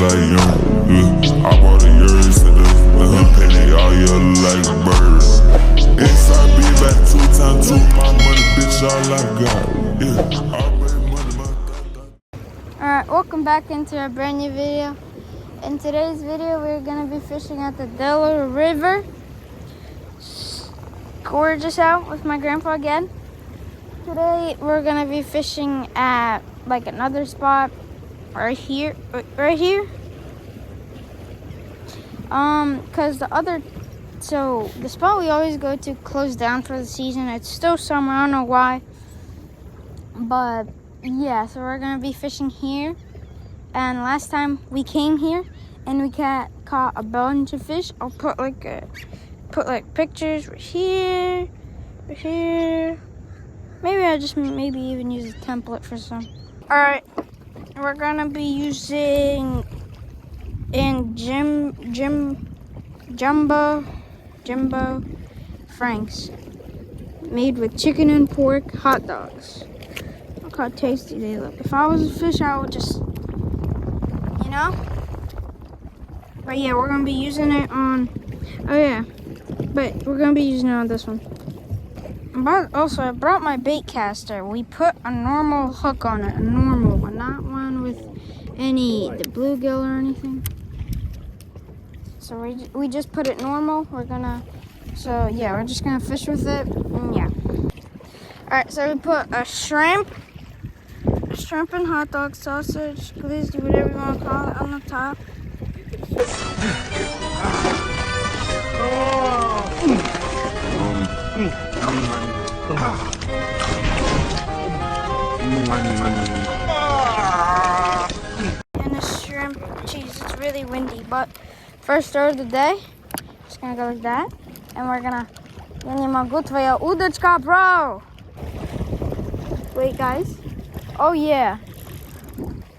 like young. Yeah. I bought a yours to the hood penny, all yellow like a bird. Inside be back 2 times 2, my money, bitch, all I got. Yeah. I made money, Alright, welcome back into a brand new video. In today's video, we're gonna be fishing at the Delaware River. Gorgeous out with my grandpa again. Today, we're gonna be fishing at like another spot right here. Cause the spot we always go to closed down for the season. It's still summer, I don't know why. But yeah, so we're gonna be fishing here. And last time we came here and we caught a bunch of fish. I'll put like pictures right here. Maybe I just even use a template for some. All right, we're gonna be using Jumbo Franks, made with chicken and pork hot dogs. Look how tasty they look. If I was a fish, I would just, you know. But yeah, we're gonna be using it on. But we're gonna be using it on this one. But also, I brought my bait caster. We put a normal hook on it, a normal one, not one with the bluegill or anything. So we just put it normal. We're just gonna fish with it. Yeah. All right, so we put a shrimp and hot dog, sausage, glizzy, whatever you want to call it, on the top. And the shrimp cheese. It's really windy, but first stir of the day. Just gonna go like that, and we're gonna. Я не могу, твоя удочка, bro. Wait, guys. Oh yeah.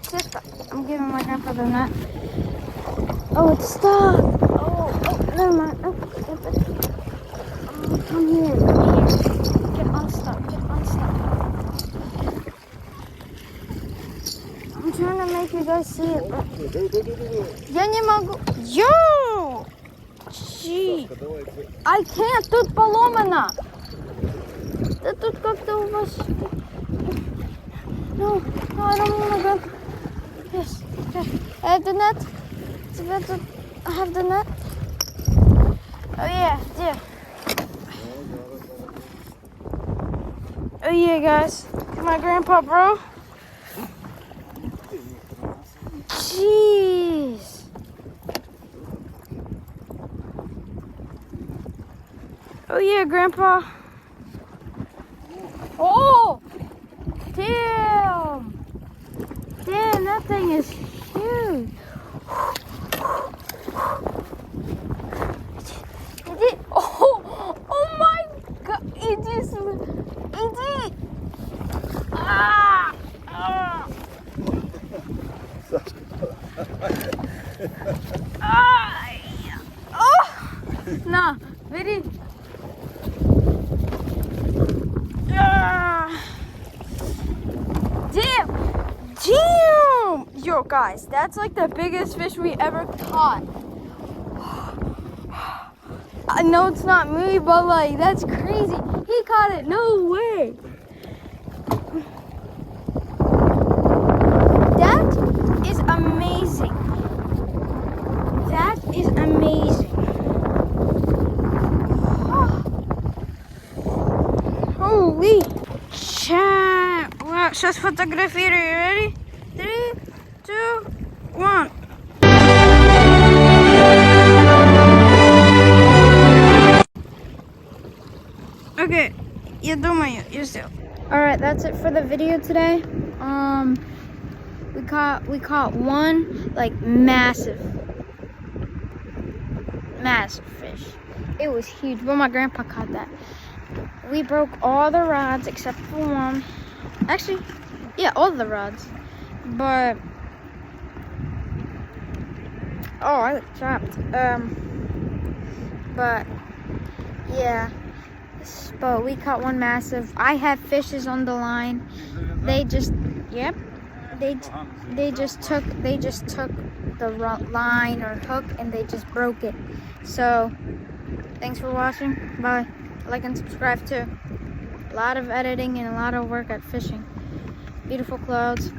Sister, I'm giving my grandpa the net. Oh, it's stuck. Oh, never mind. Oh, come here. Get unstuck. I'm trying to make you guys see it, but я не могу. Yo! Gee. I can't. Тут поломано. Да тут как-то у вас. No, I don't want to go. Yes. I have the net. I have the net. Oh yeah. Oh yeah, guys. My grandpa, bro. Jeez. Oh yeah, grandpa. Oh! Damn, that thing is huge. Oh my God, it is. No, very. Damn! Yo, guys, that's like the biggest fish we ever caught. I know it's not me, but like, that's crazy. He caught it, no way. That is amazing. Holy chat. Wow, сейчас фотографирую. Ready? 3, 2, 1. Okay, я думаю, you still. Alright, that's it for the video today. We caught one like massive fish. It was huge, but my grandpa caught that. We broke all the rods except for one. Actually, yeah, all the rods. But I got trapped. But yeah. But we caught one massive. I had fishes on the line. They just they just took the line or hook and they just broke it. So thanks for watching. Bye. Like and subscribe too. A lot of editing and a lot of work at fishing. Beautiful clouds.